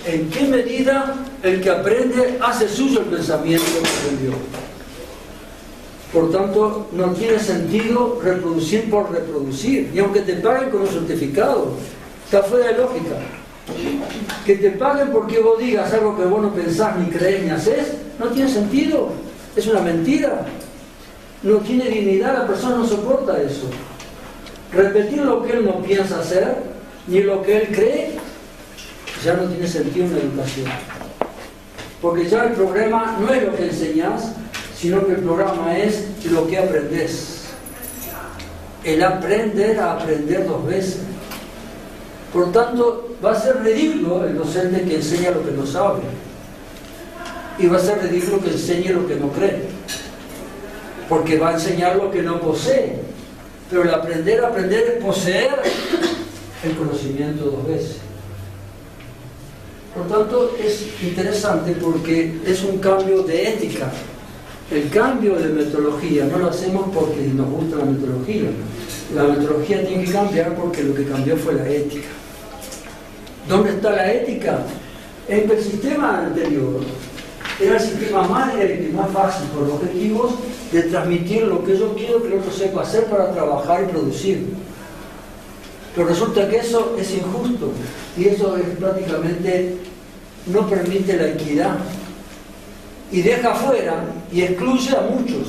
en qué medida el que aprende hace suyo el pensamiento que aprendió. Por tanto, no tiene sentido reproducir por reproducir, y aunque te paguen con un certificado, está fuera de lógica. Que te paguen porque vos digas algo que vos no pensás, ni creés, ni hacés, no tiene sentido, es una mentira, no tiene dignidad, la persona no soporta eso. Repetir lo que él no piensa hacer, ni lo que él cree, ya no tiene sentido en la educación. Porque ya el programa no es lo que enseñás, sino que el programa es lo que aprendés. El aprender a aprender 2 veces. Por tanto, va a ser ridículo el docente que enseña lo que no sabe. Y va a ser ridículo que enseñe lo que no cree. Porque va a enseñar lo que no posee. Pero el aprender a aprender es poseer el conocimiento 2 veces. Por tanto, es interesante porque es un cambio de ética. El cambio de metodología no lo hacemos porque nos gusta la metodología. La metodología tiene que cambiar porque lo que cambió fue la ética. ¿Dónde está la ética? En el sistema anterior era el sistema más directo y más fácil por los objetivos de transmitir lo que yo quiero que el otro sepa hacer para trabajar y producir. Pero resulta que eso es injusto y eso es prácticamente no permite la equidad y deja afuera y excluye a muchos,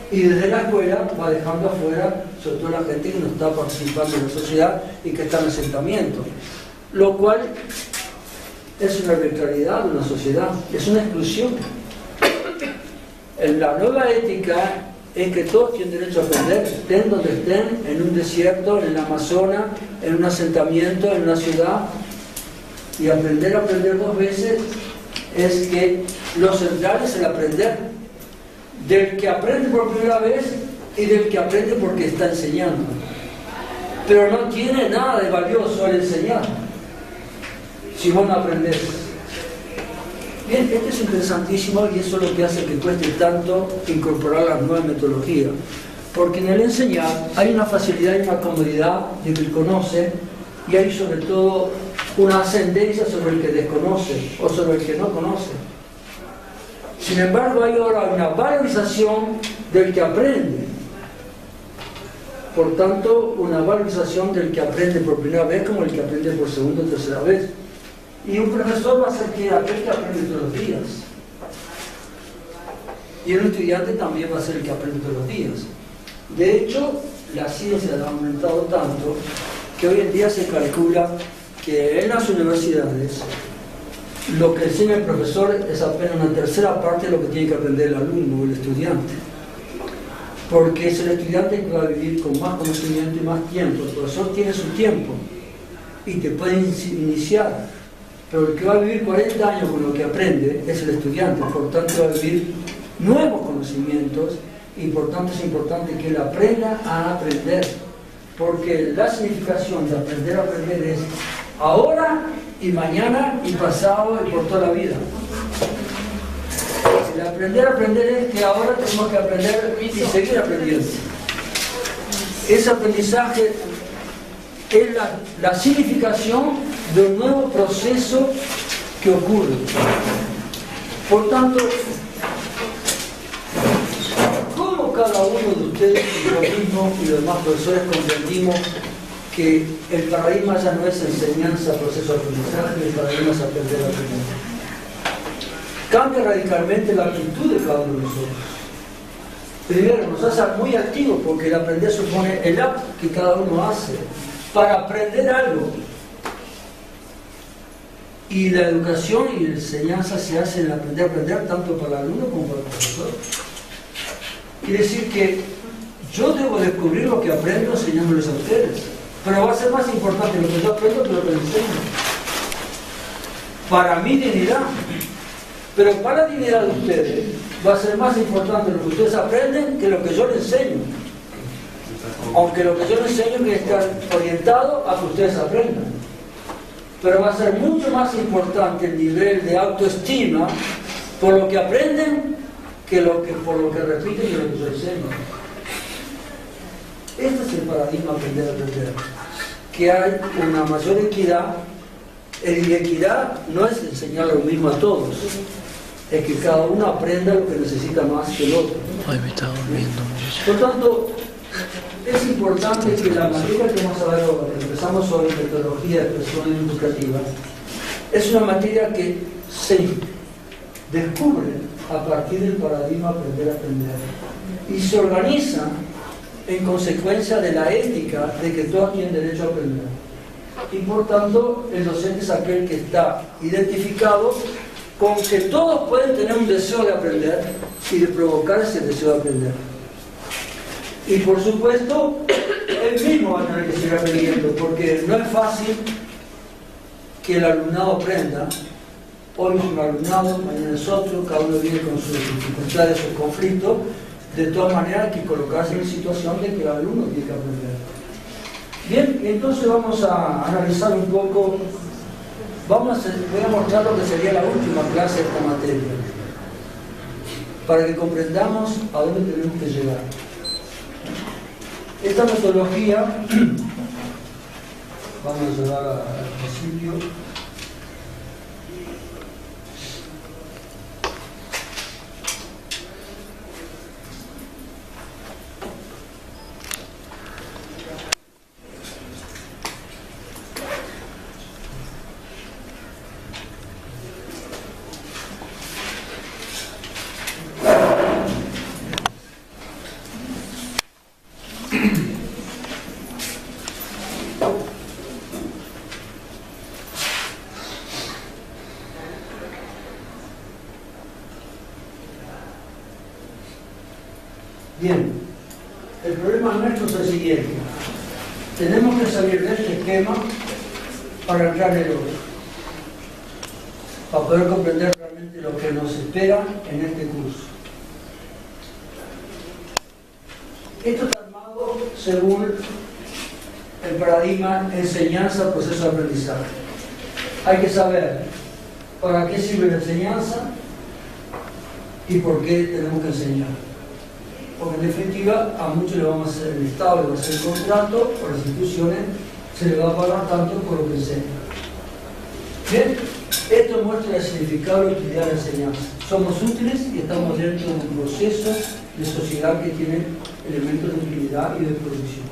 y desde la escuela va dejando afuera sobre todo la gente que no está participando en la sociedad y que está en asentamiento, lo cual es una arbitrariedad de una sociedad, es una exclusión. En la nueva ética es que todos tienen derecho a aprender, estén donde estén, en un desierto, en el Amazonas, en un asentamiento, en una ciudad, y aprender a aprender 2 veces es que lo central es el aprender, del que aprende por primera vez y del que aprende porque está enseñando. Pero no tiene nada de valioso el enseñar si vos no aprendés. Bien, esto es interesantísimo y eso es lo que hace que cueste tanto incorporar las nuevas metodologías, porque en el enseñar hay una facilidad y una comodidad de que el conoce, y hay sobre todo una ascendencia sobre el que desconoce o sobre el que no conoce. Sin embargo, hay ahora una valorización del que aprende. Por tanto, una valorización del que aprende por primera vez como el que aprende por segunda o tercera vez. Y un profesor va a ser aquel que aprende todos los días. Y un estudiante también va a ser el que aprende todos los días. De hecho, la ciencia ha aumentado tanto que hoy en día se calcula que en las universidades lo que enseña el profesor es apenas una tercera parte de lo que tiene que aprender el alumno o el estudiante. Porque es el estudiante que va a vivir con más conocimiento y más tiempo. El profesor tiene su tiempo y te puede iniciar. Pero el que va a vivir 40 años con lo que aprende es el estudiante. Por tanto, va a vivir nuevos conocimientos y por tanto es importante que él aprenda a aprender. Porque la significación de aprender a aprender es ahora y mañana y pasado y por toda la vida. El aprender a aprender es que ahora tenemos que aprender y seguir aprendiendo. Ese aprendizaje es la significación de un nuevo proceso que ocurre. Por tanto, ¿cómo cada uno de ustedes y yo mismo y los demás profesores comprendimos que el paradigma ya no es enseñanza, proceso de aprendizaje, el paradigma es aprender a aprender? Cambia radicalmente la actitud de cada uno de nosotros. Primero, nos hace muy activos porque el aprender supone el acto que cada uno hace para aprender algo. Y la educación y la enseñanza se hace en aprender a aprender tanto para el alumno como para el profesor. Quiere decir que yo debo descubrir lo que aprendo enseñándoles a ustedes, pero va a ser más importante lo que yo aprendo que lo que enseño. Para mi dignidad. Pero para la dignidad de ustedes va a ser más importante lo que ustedes aprenden que lo que yo les enseño. Aunque lo que yo les enseño tiene que estar orientado a que ustedes aprendan. Pero va a ser mucho más importante el nivel de autoestima por lo que aprenden que por lo que repiten y lo que yo enseño. Este es el paradigma aprender a aprender. Que hay una mayor equidad Y equidad no es enseñar lo mismo a todos, es que cada uno aprenda lo que necesita más que el otro. Ay, me está volviendo mucho. Por tanto, es importante que la materia que vamos a ver ahora, empezamos sobre metodología de expresión educativa, es una materia que se descubre a partir del paradigma aprender a aprender y se organiza en consecuencia de la ética de que todos tienen derecho a aprender. Y por tanto, el docente es aquel que está identificado con que todos pueden tener un deseo de aprender y de provocar ese deseo de aprender. Y por supuesto, él mismo va a tener que seguir aprendiendo, porque no es fácil que el alumnado aprenda. Hoy es un alumnado, mañana es otro, cada uno viene con sus dificultades, sus conflictos. De todas maneras, hay que colocarse en situación de que el alumno tiene que aprender. Bien, entonces vamos a analizar un poco, voy a mostrar lo que sería la última clase de esta materia, para que comprendamos a dónde tenemos que llegar. Esta metodología, vamos a llevar al principio. Bien, el problema nuestro es el siguiente. Tenemos que salir de este esquema para entrar en el otro, para poder comprender realmente lo que nos espera en este curso. Esto está armado según el paradigma enseñanza, proceso de aprendizaje. Hay que saber para qué sirve la enseñanza y por qué tenemos que enseñar. Porque en definitiva a muchos le vamos a hacer el Estado, le va a hacer el contrato, por las instituciones se le va a pagar tanto por lo que enseña. Bien, esto muestra el significado y utilidad de la enseñanza. Somos útiles y estamos dentro de un proceso de sociedad que tiene elementos de utilidad y de producción.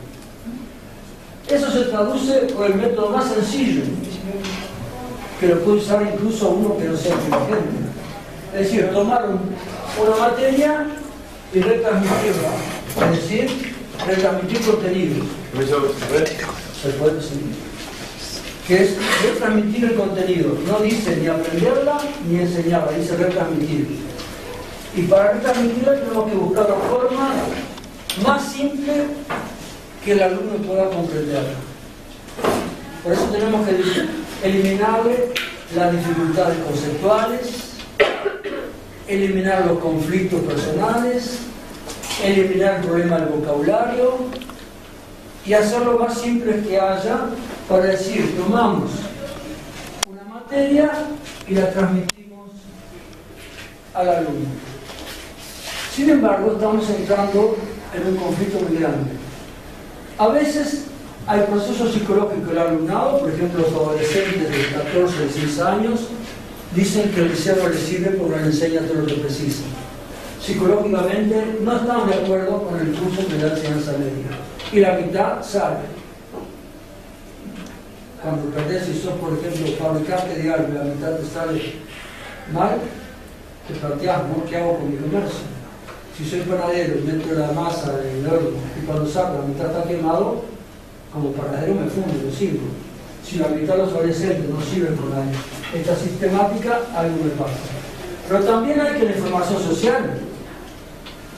Eso se traduce por el método más sencillo, que lo puede usar incluso uno que no sea inteligente. Es decir, tomar una materia y retransmitirla, es decir, retransmitir contenidos. ¿Se puede seguir? Que es retransmitir el contenido. No dice ni aprenderla ni enseñarla, dice retransmitir. Y para retransmitirla tenemos que buscar la forma más simple que el alumno pueda comprenderla. Por eso tenemos que eliminarle las dificultades conceptuales, eliminar los conflictos personales, eliminar el problema del vocabulario y hacer lo más simple que haya para decir, tomamos una materia y la transmitimos al alumno. Sin embargo, estamos entrando en un conflicto muy grande. A veces hay procesos psicológicos del alumnado, por ejemplo, los adolescentes de 14 a 16 años, dicen que el liceo no les sirve porque no les enseña todo lo que precisan. Psicológicamente no estamos de acuerdo con el curso que da enseñanza media. Y la mitad sale. Cuando perdés, si sos, por ejemplo, fabricante de algo y la mitad te sale mal, te planteas, ¿no? ¿Qué hago con mi comercio? Si soy panadero y meto la masa del horno y cuando saco la mitad está quemado, como panadero me fundo, no sirvo. Si la mitad de los adolescentes no sirven con esta sistemática, algo me pasa. Pero también hay que la información social.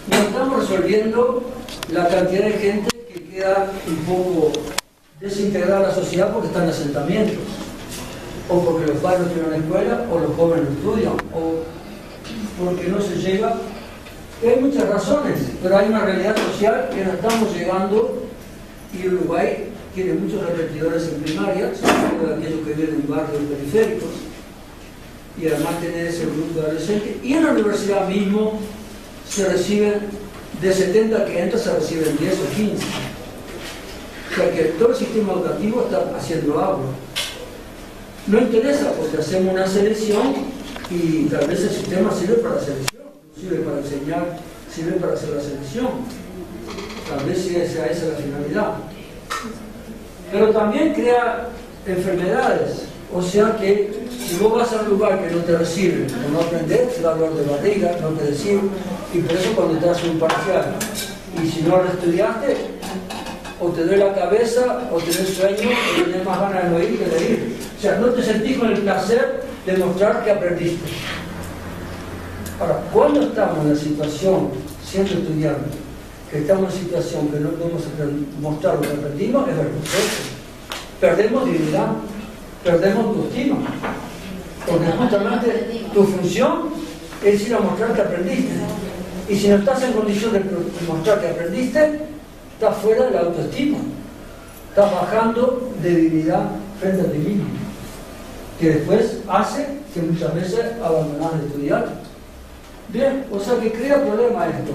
No estamos resolviendo la cantidad de gente que queda un poco desintegrada a la sociedad porque están en asentamientos, o porque los padres no tienen una escuela, o los jóvenes no estudian, o porque no se llega. Hay muchas razones, pero hay una realidad social que no estamos llegando, y Uruguay tiene muchos repetidores en primaria, sobre todo de aquellos que viven en barrios periféricos, y además tiene ese grupo de adolescentes, y en la universidad mismo se reciben, de 70 que entran, se reciben 10 o 15. O sea que todo el sistema educativo está haciendo agua. no interesa porque hacemos una selección y tal vez el sistema sirve para la selección, no sirve para enseñar, sirve para hacer la selección. Tal vez sea esa la finalidad. Pero también crea enfermedades. O sea que si vos vas a un lugar que no te recibe o no aprendes, te da dolor de barriga, no te recibe, y por eso cuando te haces un parcial y si no lo estudiaste, o te duele la cabeza, o tenés sueño, o tenés más ganas de no ir que de ir. O sea, no te sentís con el placer de mostrar que aprendiste. Ahora, cuando estamos en la situación, siendo estudiantes, que estamos en situación que no podemos mostrar lo que aprendimos, es vergonzoso. Perdemos dignidad, perdemos autoestima. Porque justamente tu función es ir a mostrar que aprendiste. Y si no estás en condición de mostrar que aprendiste, estás fuera de la autoestima. Estás bajando de dignidad frente a ti mismo. Que después hace que muchas veces abandonas de estudiar. Bien, o sea que crea problemas esto.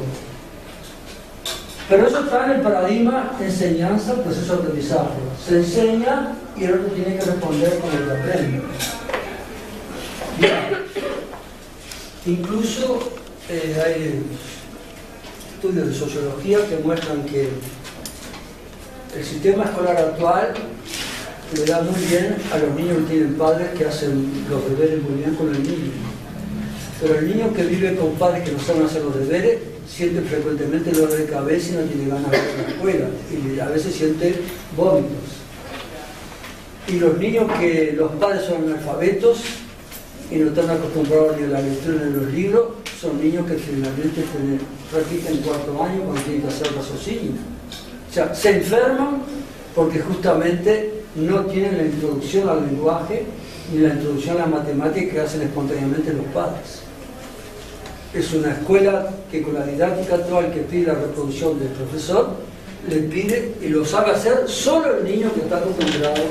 Pero eso está en el paradigma enseñanza, proceso de aprendizaje. Se enseña y el otro tiene que responder con lo que aprende. Bien. Incluso hay estudios de sociología que muestran que el sistema escolar actual le da muy bien a los niños que tienen padres que hacen los deberes muy bien con el niño. Pero el niño que vive con padres que no saben hacer los deberes siente frecuentemente dolor de cabeza y no tiene ganas de ir a la escuela y a veces siente vómitos. Y los niños que los padres son analfabetos y no están acostumbrados ni a la lectura ni a los libros, son niños que finalmente repiten cuarto año cuando tienen que hacer raciocinio. O sea, se enferman porque justamente no tienen la introducción al lenguaje ni la introducción a la matemática que hacen espontáneamente los padres. Es una escuela que con la didáctica actual que pide la reproducción del profesor, le pide y lo sabe hacer solo el niño que está acostumbrado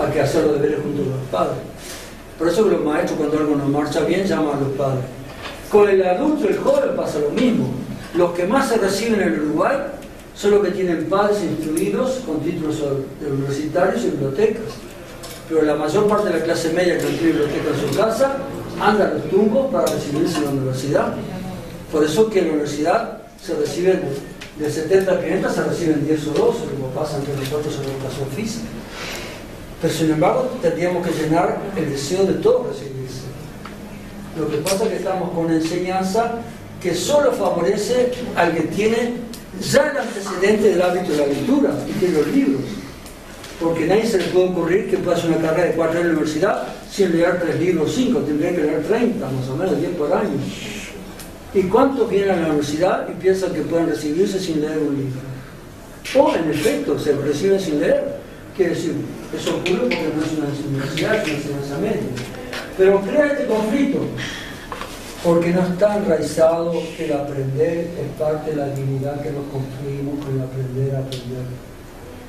a que hacer los deberes junto con los padres. Por eso que los maestros cuando algo no marcha bien llaman a los padres. Con el adulto, el joven pasa lo mismo. Los que más se reciben en el Uruguay son los que tienen padres instruidos con títulos universitarios y bibliotecas. Pero la mayor parte de la clase media que no tiene biblioteca en su casa anda a los tumbos para recibirse en la universidad. Por eso que en la universidad se reciben, de 70 a 500 se reciben 10 o 12, como pasa entre nosotros en la educación física. Pero sin embargo tendríamos que llenar el deseo de todos recibirse. Lo que pasa es que estamos con una enseñanza que solo favorece al que tiene ya el antecedente del hábito de la lectura y tiene los libros. Porque nadie se le puede ocurrir que pueda hacer una carrera de 4 años en la universidad sin leer 3 libros o 5, tendría que leer 30, más o menos, 10 por año. ¿Y cuántos vienen a la universidad y piensan que pueden recibirse sin leer un libro? O, en efecto, se reciben sin leer. Quiere decir, eso ocurre porque no es una universidad, es una enseñanza media. Pero crea este conflicto, porque no está enraizado que el aprender es parte de la dignidad que nos construimos con el aprender a aprender.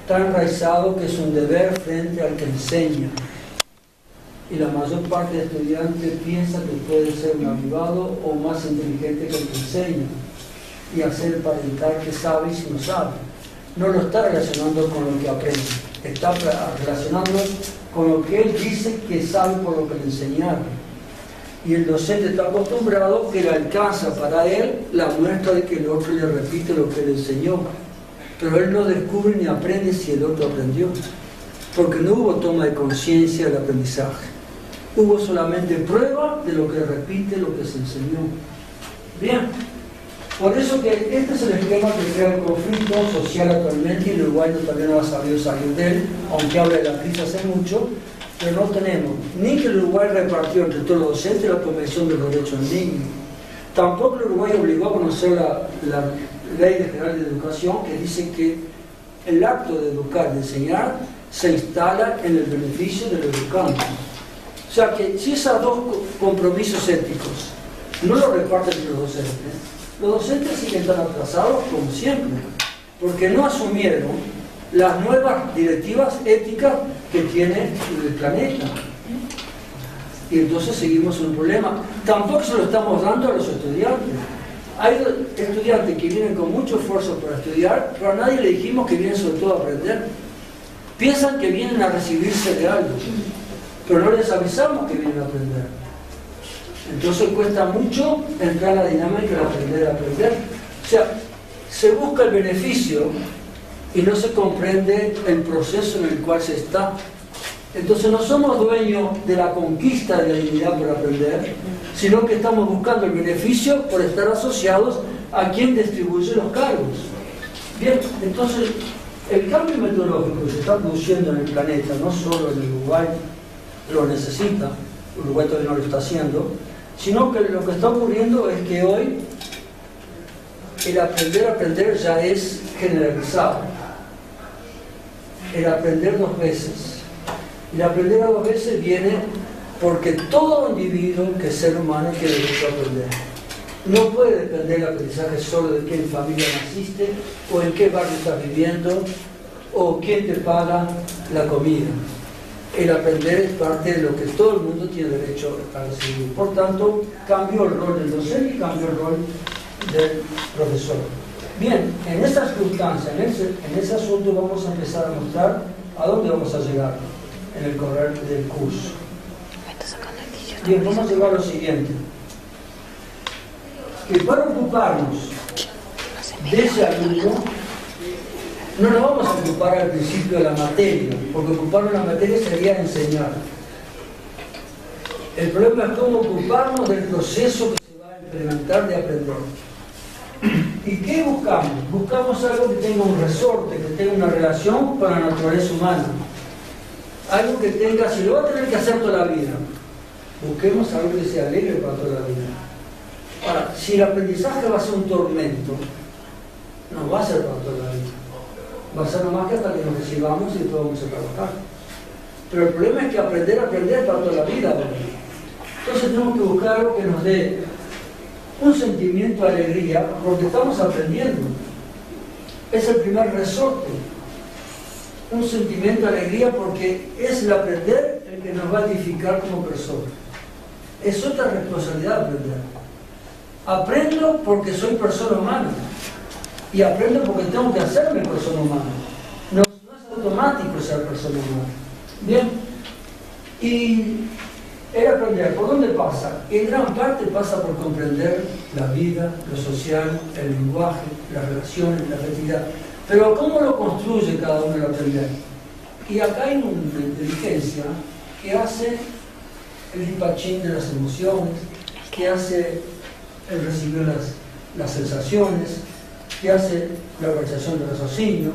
Está enraizado que es un deber frente al que enseña. Y la mayor parte de estudiantes piensa que puede ser un avivado o más inteligente que el que enseña y hacer aparentar que sabe y si no sabe. No lo está relacionando con lo que aprende, está relacionándolo con lo que él dice que sabe por lo que le enseñaron. Y el docente está acostumbrado que le alcanza para él la muestra de que el otro le repite lo que le enseñó. Pero él no descubre ni aprende si el otro aprendió, porque no hubo toma de conciencia del aprendizaje. Hubo solamente prueba de lo que repite lo que se enseñó. Bien, por eso que este es el esquema que crea el conflicto social actualmente y el Uruguay todavía no ha sabido salir de él, aunque habla de la crisis hace mucho, pero no tenemos ni que el Uruguay repartió entre todos los docentes la Convención de los Derechos del Niño. Tampoco el Uruguay obligó a conocer la Ley General de Educación, que dice que el acto de educar y enseñar se instala en el beneficio del educante. O sea que si esos dos compromisos éticos no los reparten entre los docentes siguen tan atrasados como siempre, porque no asumieron las nuevas directivas éticas que tiene el planeta. Y entonces seguimos en un problema. Tampoco se lo estamos dando a los estudiantes. Hay estudiantes que vienen con mucho esfuerzo para estudiar, pero a nadie le dijimos que vienen sobre todo a aprender. Piensan que vienen a recibirse de algo. pero no les avisamos que vienen a aprender. Entonces cuesta mucho entrar en la dinámica de aprender a aprender. O sea, se busca el beneficio y no se comprende el proceso en el cual se está. Entonces no somos dueños de la conquista de la dignidad por aprender, sino que estamos buscando el beneficio por estar asociados a quien distribuye los cargos. Bien, entonces el cambio metodológico que se está produciendo en el planeta, no solo en el Uruguay, lo necesita, Uruguay todavía no lo está haciendo, sino que lo que está ocurriendo es que hoy el aprender a aprender ya es generalizado. El aprender 2 veces. El aprender a 2 veces viene porque todo individuo que es ser humano tiene derecho a aprender. No puede depender el aprendizaje solo de qué familia naciste, o en qué barrio estás viviendo, o quién te paga la comida. El aprender es parte de lo que todo el mundo tiene derecho a recibir. Por tanto, cambió el rol del docente y cambió el rol del profesor. Bien, en esta circunstancia, en ese asunto vamos a empezar a mostrar a dónde vamos a llegar en el correr del curso. Bien, vamos a llegar a lo siguiente. Que para ocuparnos de ese alumno, no nos vamos a ocupar al principio de la materia, porque ocuparnos de la materia sería enseñar. El problema es cómo ocuparnos del proceso que se va a implementar de aprender. ¿Y qué buscamos? Buscamos algo que tenga un resorte, que tenga una relación con la naturaleza humana. Algo que tenga, si lo va a tener que hacer toda la vida, busquemos algo que sea alegre para toda la vida. Ahora, si el aprendizaje va a ser un tormento, no va a ser para toda la vida. Va a ser nomás que hasta que nos recibamos y después vamos a trabajar. Pero el problema es que aprender a aprender para toda la vida. Entonces tenemos que buscar algo que nos dé un sentimiento de alegría porque estamos aprendiendo. Es el primer resorte. Un sentimiento de alegría porque es el aprender el que nos va a edificar como persona. Es otra responsabilidad aprender. Aprendo porque soy persona humana. Y aprendo porque tengo que hacerme persona humana. No es automático ser persona humana. Bien. Y el aprender, ¿por dónde pasa? En gran parte pasa por comprender la vida, lo social, el lenguaje, las relaciones, la afectividad. Pero ¿cómo lo construye cada uno el aprender? Y acá hay una inteligencia que hace el despachín de las emociones, que hace el recibir las sensaciones, que hace la organización del raciocinio,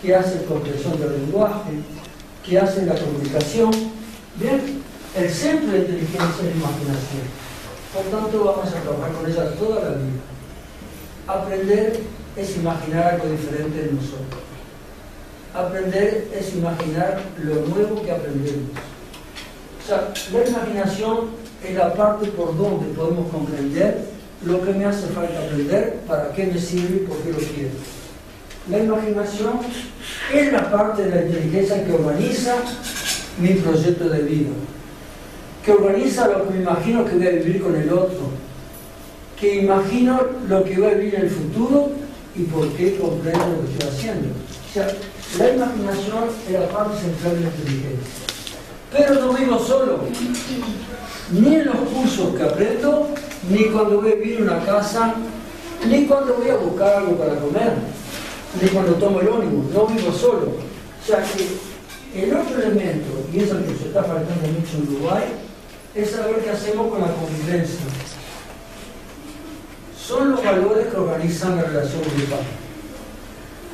que hace la comprensión del lenguaje, que hace la comunicación. Bien, el centro de la inteligencia es la imaginación. Por tanto, vamos a trabajar con ella toda la vida. Aprender es imaginar algo diferente de nosotros. Aprender es imaginar lo nuevo que aprendemos. O sea, la imaginación es la parte por donde podemos comprender lo que me hace falta aprender, para qué me sirve y por qué lo quiero. La imaginación es la parte de la inteligencia que organiza mi proyecto de vida, que organiza lo que me imagino que voy a vivir con el otro, que imagino lo que voy a vivir en el futuro y por qué comprendo lo que estoy haciendo. O sea, la imaginación es la parte central de la inteligencia. Pero no vivo solo, ni en los cursos que aprendo, ni cuando voy a vivir en una casa, ni cuando voy a buscar algo para comer, ni cuando tomo el ómnibus, no vivo solo. O sea que el otro elemento, y es el que se está faltando mucho en Uruguay, es saber qué hacemos con la convivencia. Son los valores que organizan la relación grupal.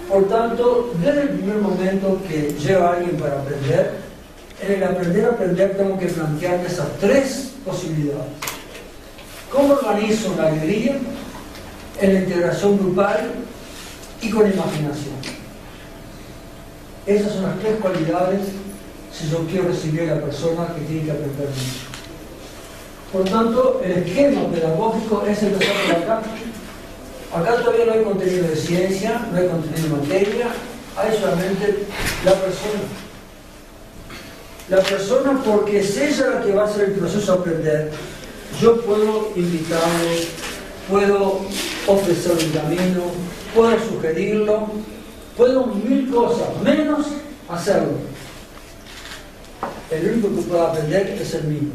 Por tanto, desde el primer momento que lleva a alguien para aprender, en el aprender a aprender tengo que plantear esas 3 posibilidades. ¿Cómo organizo la alegría en la integración grupal y con imaginación? Esas son las 3 cualidades si yo quiero recibir a la persona que tiene que aprender mucho. Por tanto, el esquema pedagógico es empezar por acá. Acá todavía no hay contenido de ciencia, no hay contenido de materia, hay solamente la persona. La persona, porque es ella la que va a hacer el proceso de aprender. Yo puedo invitarlo, puedo ofrecer un camino, puedo sugerirlo, puedo 1000 cosas, menos hacerlo. el único que puede aprender es el mismo.